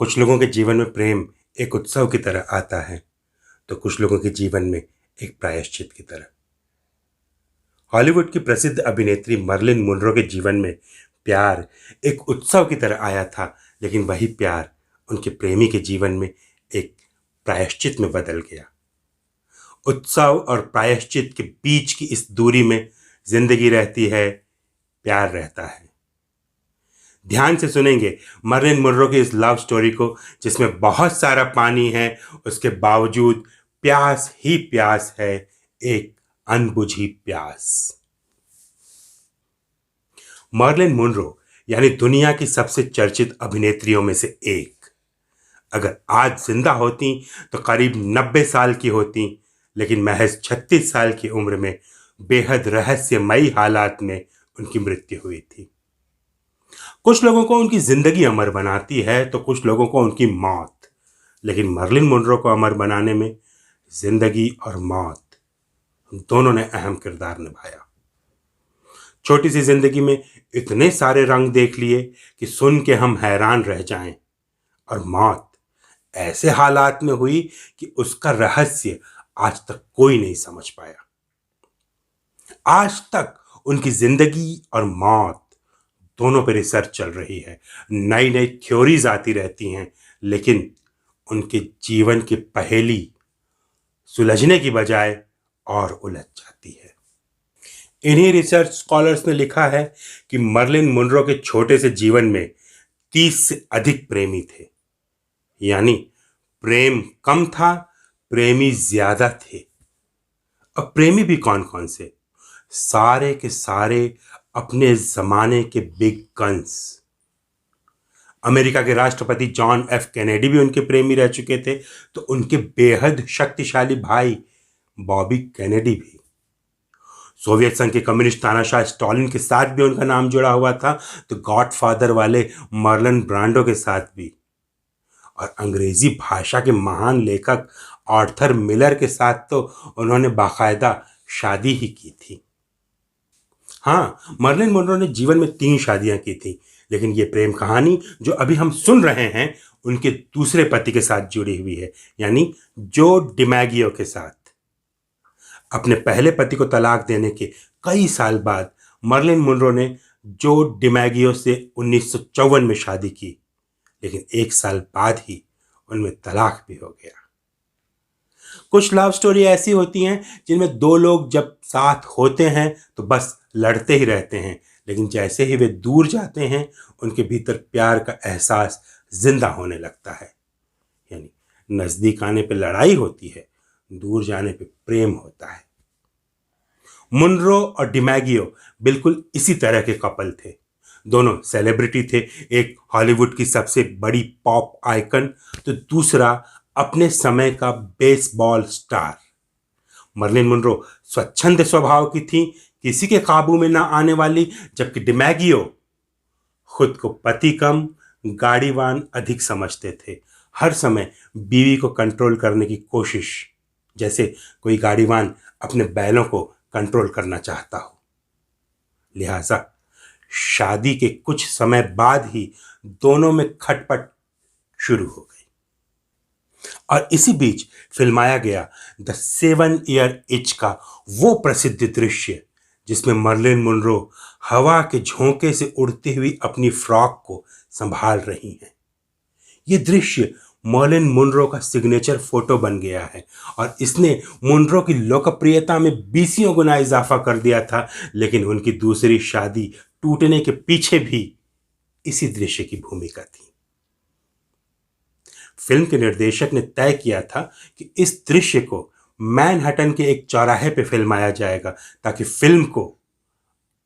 कुछ लोगों के जीवन में प्रेम एक उत्सव की तरह आता है, तो कुछ लोगों के जीवन में एक प्रायश्चित की तरह। हॉलीवुड की प्रसिद्ध अभिनेत्री मर्लिन मुनरो के जीवन में प्यार एक उत्सव की तरह आया था, लेकिन वही प्यार उनके प्रेमी के जीवन में एक प्रायश्चित में बदल गया। उत्सव और प्रायश्चित के बीच की इस दूरी में जिंदगी रहती है, प्यार रहता है। ध्यान से सुनेंगे मर्लिन मुनरो की इस लव स्टोरी को, जिसमें बहुत सारा पानी है, उसके बावजूद प्यास ही प्यास है, एक अनबुझी प्यास। मर्लिन मुनरो यानी दुनिया की सबसे चर्चित अभिनेत्रियों में से एक। अगर आज जिंदा होती तो करीब 90 साल की होती, लेकिन महज 36 साल की उम्र में बेहद रहस्यमयी हालात में उनकी मृत्यु हुई थी। कुछ लोगों को उनकी जिंदगी अमर बनाती है तो कुछ लोगों को उनकी मौत, लेकिन मर्लिन मुनरो को अमर बनाने में जिंदगी और मौत दोनों ने अहम किरदार निभाया। छोटी सी जिंदगी में इतने सारे रंग देख लिए कि सुन के हम हैरान रह जाएं, और मौत ऐसे हालात में हुई कि उसका रहस्य आज तक कोई नहीं समझ पाया। आज तक उनकी जिंदगी और मौत दोनों पर रिसर्च चल रही है, नई नई थ्योरीज आती रहती हैं, लेकिन उनके जीवन की पहेली सुलझने की बजाय और उलझ जाती है। इन्हीं रिसर्च स्कॉलर्स ने लिखा है कि मर्लिन मुनरो के छोटे से जीवन में 30 से अधिक प्रेमी थे, यानी प्रेम कम था, प्रेमी ज्यादा थे। अब प्रेमी भी कौन कौन से? सारे के सारे अपने जमाने के बिग गन्स। अमेरिका के राष्ट्रपति जॉन एफ कैनेडी भी उनके प्रेमी रह चुके थे, तो उनके बेहद शक्तिशाली भाई बॉबी कैनेडी भी। सोवियत संघ के कम्युनिस्ट तानाशाह स्टालिन के साथ भी उनका नाम जुड़ा हुआ था, तो गॉडफादर वाले मार्लन ब्रांडो के साथ भी, और अंग्रेजी भाषा के महान लेखक आर्थर मिलर के साथ तो उन्होंने बाकायदा शादी ही की थी। हाँ, मर्लिन मुनरो ने जीवन में 3 शादियां की थी, लेकिन ये प्रेम कहानी जो अभी हम सुन रहे हैं उनके दूसरे पति के साथ जुड़ी हुई है, यानी जो डिमैगियो के साथ। अपने पहले पति को तलाक देने के कई साल बाद मर्लिन मुनरो ने जो डिमैगियो से 1954 में शादी की, लेकिन 1 साल बाद ही उनमें तलाक भी हो गया। कुछ लव स्टोरी ऐसी होती हैं जिनमें 2 लोग जब साथ होते हैं तो बस लड़ते ही रहते हैं, लेकिन जैसे ही वे दूर जाते हैं उनके भीतर प्यार का एहसास जिंदा होने लगता है। यानी नजदीक आने पे लड़ाई होती है, दूर जाने पे प्रेम होता है। मुनरो और डिमैगियो बिल्कुल इसी तरह के कपल थे। दोनों सेलिब्रिटी थे, एक हॉलीवुड की सबसे बड़ी पॉप आइकन, तो दूसरा अपने समय का बेसबॉल स्टार। मर्लिन मुनरो स्वच्छंद स्वभाव की थी, किसी के काबू में ना आने वाली, जबकि डिमैगियो खुद को पति कम गाड़ीवान अधिक समझते थे। हर समय बीवी को कंट्रोल करने की कोशिश, जैसे कोई गाड़ीवान अपने बैलों को कंट्रोल करना चाहता हो। लिहाजा शादी के कुछ समय बाद ही दोनों में खटपट शुरू हो गई, और इसी बीच फिल्माया गया द 7 ईयर इच का वो प्रसिद्ध दृश्य जिसमें मर्लिन मुनरो हवा के झोंके से उड़ती हुई अपनी फ्रॉक को संभाल रही हैं। ये दृश्य मर्लिन मुनरो का सिग्नेचर फोटो बन गया है, और इसने मुनरो की लोकप्रियता में 20 गुना इजाफा कर दिया था, लेकिन उनकी दूसरी शादी टूटने के पीछे भी इसी दृश्य की भूमिका थी। फिल्म के निर्देशक ने तय किया था कि इस दृश्य को मैनहट्टन के एक चौराहे पे फिल्माया जाएगा, ताकि फिल्म को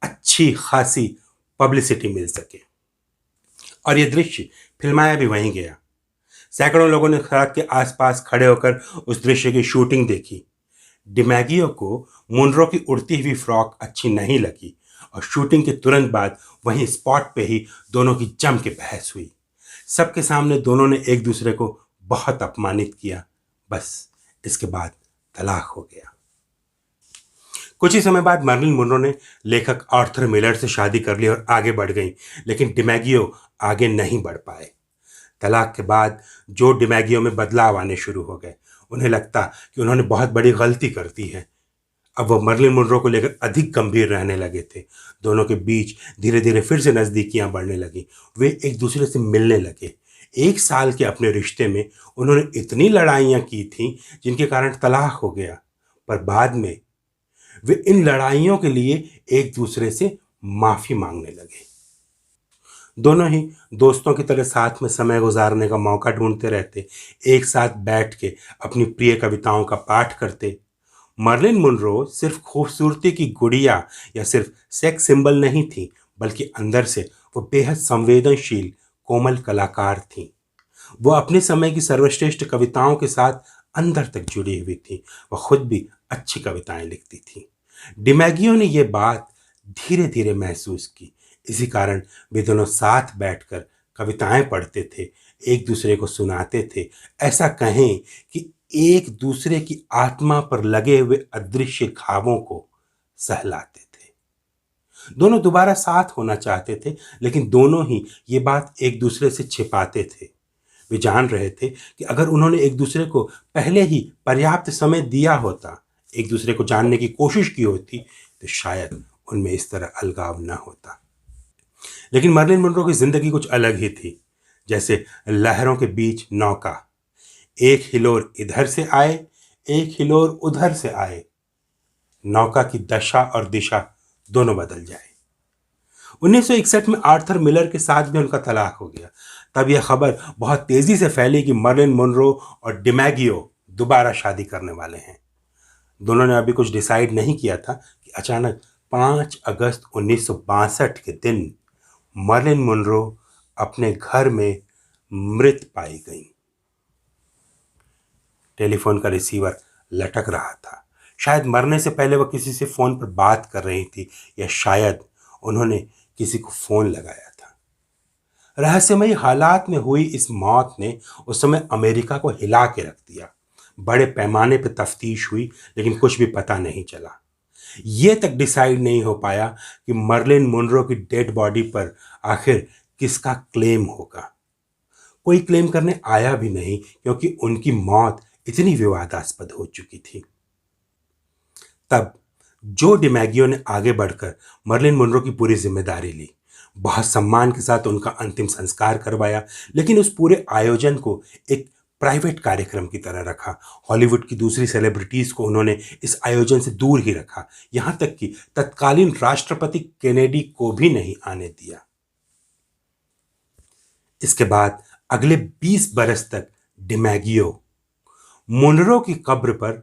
अच्छी खासी पब्लिसिटी मिल सके। और यह दृश्य फिल्माया भी वहीं गया। सैकड़ों लोगों ने सड़क के आसपास खड़े होकर उस दृश्य की शूटिंग देखी। डिमैगियो को मुनरो की उड़ती हुई फ्रॉक अच्छी नहीं लगी, और शूटिंग के तुरंत बाद वहीं स्पॉट पे ही दोनों की जम के बहस हुई। सबके सामने दोनों ने एक दूसरे को बहुत अपमानित किया। बस इसके बाद तलाक हो गया। कुछ ही समय बाद मर्लिन मुनरो ने लेखक आर्थर मिलर से शादी कर ली और आगे बढ़ गई, लेकिन डिमैगियो आगे नहीं बढ़ पाए। तलाक के बाद जो डिमैगियो में बदलाव आने शुरू हो गए। उन्हें लगता कि उन्होंने बहुत बड़ी गलती कर दी है। अब वो मर्लिन मुनरो को लेकर अधिक गंभीर रहने लगे थे। दोनों के बीच धीरे धीरे फिर से नज़दीकियां बढ़ने लगी। वे एक दूसरे से मिलने लगे। 1 साल के अपने रिश्ते में उन्होंने इतनी लड़ाइयां की थीं जिनके कारण तलाक हो गया, पर बाद में वे इन लड़ाइयों के लिए एक दूसरे से माफी मांगने लगे। दोनों ही दोस्तों की तरह साथ में समय गुजारने का मौका ढूंढते रहते, एक साथ बैठ के अपनी प्रिय कविताओं का पाठ करते। मर्लिन मुनरो सिर्फ खूबसूरती की गुड़िया या सिर्फ सेक्स सिंबल नहीं थी, बल्कि अंदर से वो बेहद संवेदनशील कोमल कलाकार थी। वो अपने समय की सर्वश्रेष्ठ कविताओं के साथ अंदर तक जुड़ी हुई थी। वह खुद भी अच्छी कविताएं लिखती थी। डिमैगियो ने यह बात धीरे धीरे महसूस की। इसी कारण वे दोनों साथ बैठकर कविताएं पढ़ते थे, एक दूसरे को सुनाते थे। ऐसा कहें कि एक दूसरे की आत्मा पर लगे हुए अदृश्य घावों को सहलाते थे। दोनों दोबारा साथ होना चाहते थे, लेकिन दोनों ही ये बात एक दूसरे से छिपाते थे। वे जान रहे थे कि अगर उन्होंने एक दूसरे को पहले ही पर्याप्त समय दिया होता, एक दूसरे को जानने की कोशिश की होती, तो शायद उनमें इस तरह अलगाव न होता। लेकिन मर्लिन मुनरो की जिंदगी कुछ अलग ही थी। जैसे लहरों के बीच नौका, एक हिलोर इधर से आए, एक हिलोर उधर से आए, नौका की दशा और दिशा दोनों बदल जाए। 1961 में आर्थर मिलर के साथ भी उनका तलाक हो गया। तब यह खबर बहुत तेजी से फैली कि मर्लिन मुनरो और डिमैगियो दोबारा शादी करने वाले हैं। दोनों ने अभी कुछ डिसाइड नहीं किया था कि अचानक 5 अगस्त 1962 के दिन मर्लिन मुनरो अपने घर में मृत पाई गई। टेलीफोन का रिसीवर लटक रहा था। शायद मरने से पहले वह किसी से फोन पर बात कर रही थी, या शायद उन्होंने किसी को फोन लगाया था। रहस्यमयी हालात में हुई इस मौत ने उस समय अमेरिका को हिला के रख दिया। बड़े पैमाने पर तफ्तीश हुई, लेकिन कुछ भी पता नहीं चला। ये तक डिसाइड नहीं हो पाया कि मर्लिन मुनरो की डेड बॉडी पर आखिर किसका क्लेम होगा। कोई क्लेम करने आया भी नहीं, क्योंकि उनकी मौत इतनी विवादास्पद हो चुकी थी। तब जो डिमैगियो ने आगे बढ़कर मर्लिन मुनरो की पूरी जिम्मेदारी ली। बहुत सम्मान के साथ उनका अंतिम संस्कार करवाया, लेकिन उस पूरे आयोजन को एक प्राइवेट कार्यक्रम की तरह रखा। हॉलीवुड की दूसरी सेलिब्रिटीज को उन्होंने इस आयोजन से दूर ही रखा। यहां तक कि तत्कालीन राष्ट्रपति केनेडी को भी नहीं आने दिया। इसके बाद अगले 20 बरस तक डिमैगियो मुनरो की कब्र पर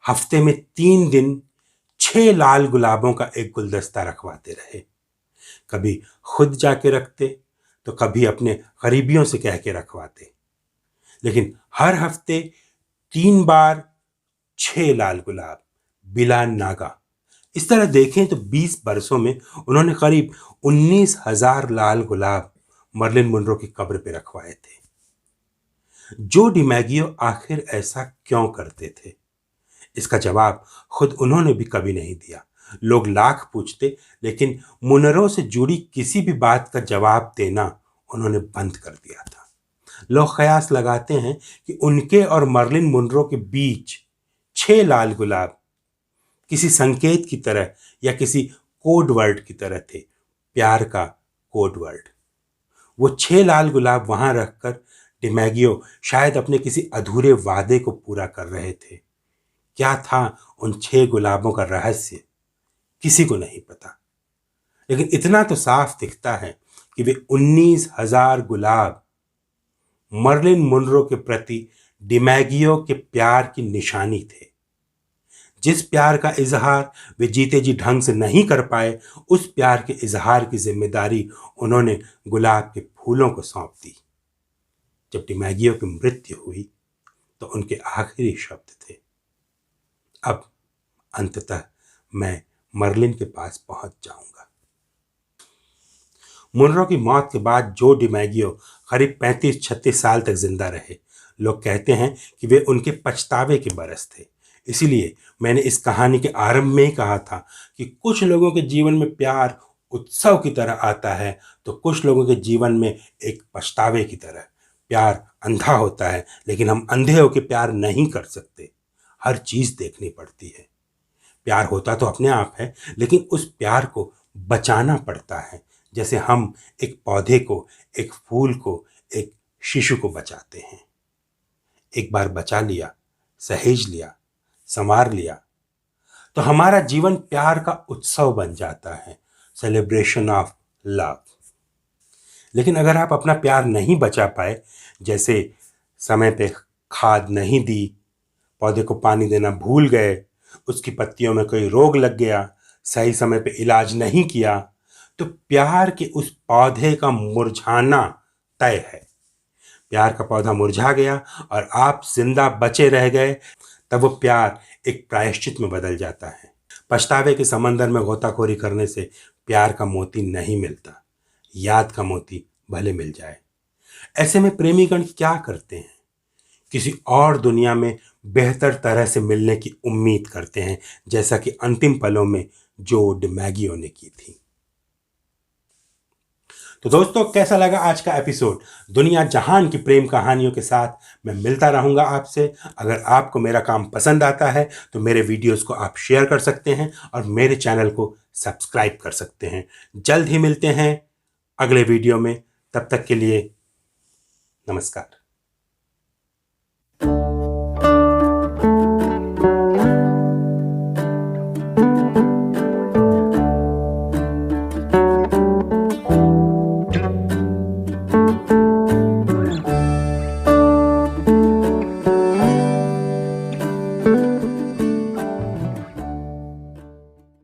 हफ्ते में 3 दिन 6 लाल गुलाबों का एक गुलदस्ता रखवाते रहे। कभी खुद जाके रखते, तो कभी अपने करीबियों से कह के रखवाते, लेकिन हर हफ्ते 3 बार 6 लाल गुलाब बिला नागा। इस तरह देखें तो 20 बरसों में उन्होंने करीब 19,000 लाल गुलाब मर्लिन मुनरो की कब्र पे रखवाए थे। जो डिमैगियो आखिर ऐसा क्यों करते थे, इसका जवाब खुद उन्होंने भी कभी नहीं दिया। लोग लाख पूछते, लेकिन मुनरो से जुड़ी किसी भी बात का जवाब देना उन्होंने बंद कर दिया था। लोग कयास लगाते हैं कि उनके और मर्लिन मुनरो के बीच 6 लाल गुलाब किसी संकेत की तरह या किसी कोड वर्ड की तरह थे, प्यार का कोड वर्ड। वो 6 लाल गुलाब वहां रखकर डिमैगियो शायद अपने किसी अधूरे वादे को पूरा कर रहे थे। क्या था उन 6 गुलाबों का रहस्य, किसी को नहीं पता, लेकिन इतना तो साफ दिखता है कि वे 19,000 गुलाब मर्लिन मुनरो के प्रति डिमैगियो के प्यार की निशानी थे। जिस प्यार का इजहार वे जीते जी ढंग से नहीं कर पाए, उस प्यार के इजहार की जिम्मेदारी उन्होंने गुलाब के फूलों को सौंप दी। जब डिमैगियो की मृत्यु हुई तो उनके आखिरी शब्द थे, अब अंततः मैं मर्लिन के पास पहुंच जाऊंगा। मुनरो की मौत के बाद जो डिमैगियो करीब 35-36 साल तक जिंदा रहे। लोग कहते हैं कि वे उनके पछतावे के बरस थे। इसीलिए मैंने इस कहानी के आरंभ में ही कहा था कि कुछ लोगों के जीवन में प्यार उत्सव की तरह आता है, तो कुछ लोगों के जीवन में एक पछतावे की तरह। प्यार अंधा होता है, लेकिन हम अंधे होकर प्यार नहीं कर सकते। हर चीज देखनी पड़ती है। प्यार होता तो अपने आप है, लेकिन उस प्यार को बचाना पड़ता है। जैसे हम एक पौधे को, एक फूल को, एक शिशु को बचाते हैं। एक बार बचा लिया, सहेज लिया, संवार लिया, तो हमारा जीवन प्यार का उत्सव बन जाता है, सेलिब्रेशन ऑफ लव। लेकिन अगर आप अपना प्यार नहीं बचा पाए, जैसे समय पे खाद नहीं दी, पौधे को पानी देना भूल गए, उसकी पत्तियों में कोई रोग लग गया, सही समय पे इलाज नहीं किया, तो प्यार के उस पौधे का मुरझाना तय है। प्यार का पौधा मुरझा गया और आप जिंदा बचे रह गए, तब वो प्यार एक प्रायश्चित में बदल जाता है। पछतावे के समंदर में गोताखोरी करने से प्यार का मोती नहीं मिलता, याद का मोती भले मिल जाए। ऐसे में प्रेमीगण क्या करते हैं? किसी और दुनिया में बेहतर तरह से मिलने की उम्मीद करते हैं, जैसा कि अंतिम पलों में जो डिमैगियो ने की थी। तो दोस्तों, कैसा लगा आज का एपिसोड? दुनिया जहान की प्रेम कहानियों के साथ मैं मिलता रहूंगा आपसे। अगर आपको मेरा काम पसंद आता है तो मेरे वीडियोस को आप शेयर कर सकते हैं और मेरे चैनल को सब्सक्राइब कर सकते हैं। जल्द ही मिलते हैं अगले वीडियो में। तब तक के लिए नमस्कार।